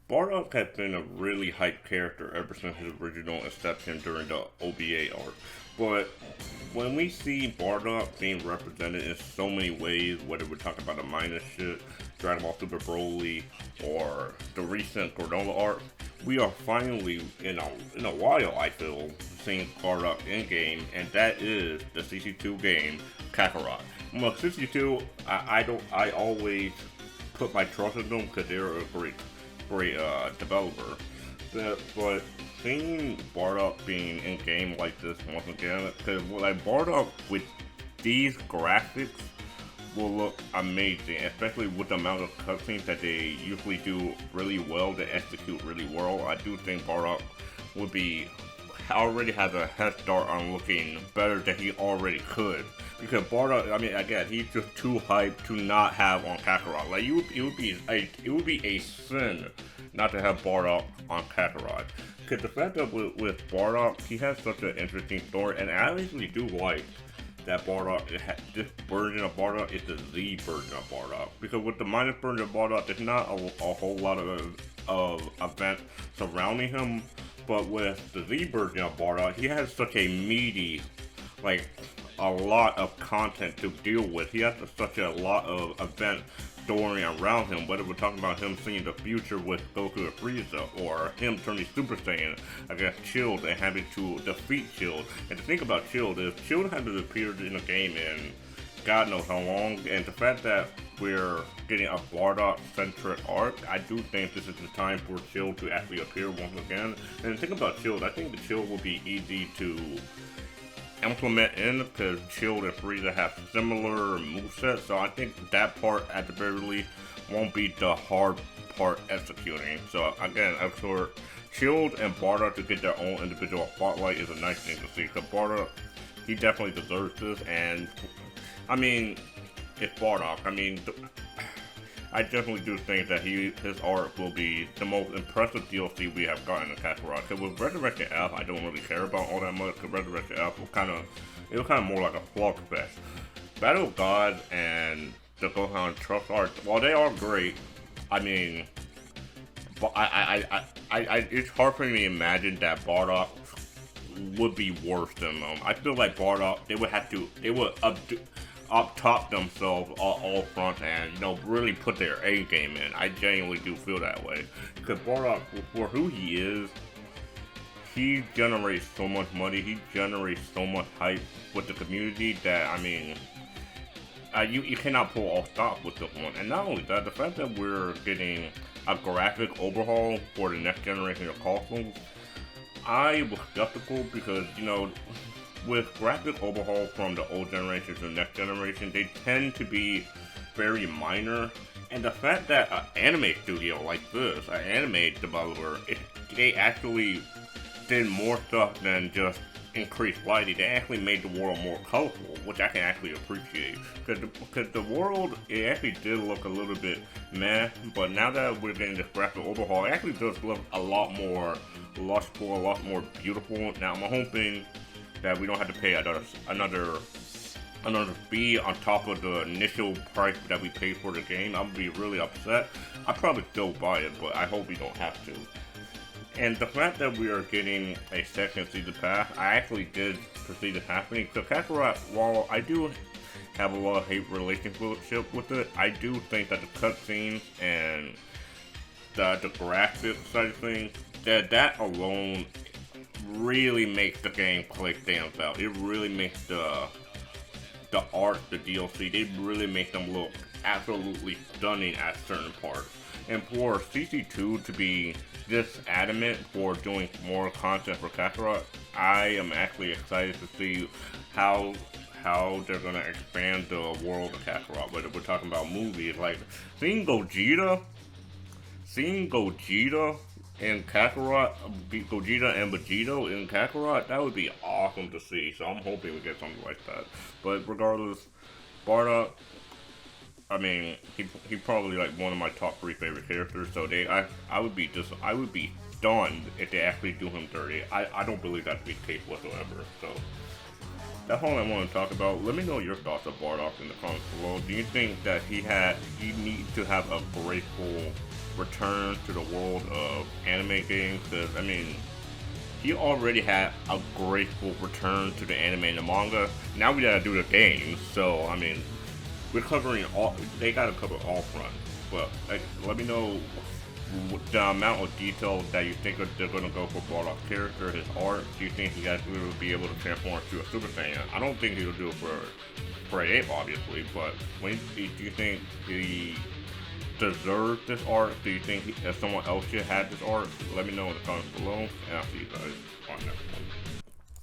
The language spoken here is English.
Bardock has been a really hyped character ever since his original inception during the OBA arc. But when we see Bardock being represented in so many ways, whether we're talking about the minus shit, Dragon Ball Super Broly, or the recent Granola arc, we are finally in a while, I feel, seeing Bardock in game, and that is the CC2 game Kakarot. Well, CC2, I always put my trust in them because they're a great developer. But seeing Bardock being in game like this once again, because like Bardock with these graphics will look amazing, especially with the amount of cutscenes that they usually do really well, they execute really well. I do think Bardock would be already has a head start on looking better than he already could. Because Bardock, I mean, again, he's just too hyped to not have on Kakarot. Like, it would be a sin not to have Bardock on Kakarot. Because the fact that with Bardock, he has such an interesting story, and I actually do like that Bardock, this version of Bardock is the Z version of Bardock. Because with the minus version of Bardock, there's not a whole lot of events surrounding him. But with the Z version of Bardock, he has such a meaty, like, a lot of content to deal with. He has such a lot of events story around him, whether we're talking about him seeing the future with Goku and Frieza, or him turning Super Saiyan against Shield and having to defeat Shield. And the thing about Shield is, Shield hasn't appeared in the game in God knows how long, and the fact that we're getting a Bardock-centric arc, I do think this is the time for Shield to actually appear once again. And the thing about Shield, I think the Shield will be easy to implement in because Shield and Frieza have similar movesets, so I think that part at the very least won't be the hard part executing. So again, I'm sure Shield and Bardock to get their own individual spotlight is a nice thing to see, because Bardock, he definitely deserves this. And I mean, it's Bardock. I mean, I definitely do think that his art will be the most impressive DLC we have gotten in Kakarot. Because with Resurrection F, I don't really care about all that much, because Resurrection F was kind of more like a slugfest. Battle of Gods and the Gohan Trust art, while they are great, I mean, but it's hard for me to imagine that Bardock would be worse than them. I feel like Bardock, they would up top themselves all front and, you know, really put their A game in. I genuinely do feel that way. Because Bardock, for who he is, he generates so much money, he generates so much hype with the community that, I mean, you cannot pull off stop with this one. And not only that, the fact that we're getting a graphic overhaul for the next generation of costumes, I was skeptical because, you know, with graphic overhaul from the old generation to the next generation, they tend to be very minor. And the fact that an anime studio like this, an anime developer, they actually did more stuff than just increased lighting. They actually made the world more colorful, which I can actually appreciate. Because the world, it actually did look a little bit meh, but now that we're getting this graphic overhaul, it actually does look a lot more lustful, a lot more beautiful. Now I'm hoping that we don't have to pay another fee on top of the initial price that we paid for the game. I would be really upset. I'd probably still buy it, but I hope we don't have to. And the fact that we are getting a second season pass, I actually did foresee this happening. So Kakarot, while I do have a lot of hate relationship with it, I do think that the cutscenes and the graphic side of things, that alone really makes the gameplay stand out. It really makes the art, the DLC, they really make them look absolutely stunning at certain parts. And for CC2 to be this adamant for doing more content for Kakarot, I am actually excited to see how they're gonna expand the world of Kakarot. Whether we're talking about movies, like seeing Gogeta in Kakarot, Gogeta and Vegito in Kakarot, that would be awesome to see. So I'm hoping we get something like that. But regardless, Bardock, I mean, he probably like one of my top 3 favorite characters. So I would be stunned if they actually do him dirty. I don't believe that to be the case whatsoever. So that's all I want to talk about. Let me know your thoughts of Bardock in the comments below. Do you think that he needs to have a graceful return to the world of anime games. Because I mean, he already had a graceful return to the anime and the manga. Now we gotta do the games. So I mean, we're covering all. They gotta cover all fronts. But let me know the amount of detail that you think they're gonna go for Bardock's character, his art. Do you think he guys will be able to transform to a Super Saiyan? I don't think he'll do it for an ape, obviously. But do you think he deserves this art? Do you think that someone else should have this art? Let me know in the comments below, and I'll see you guys on next one.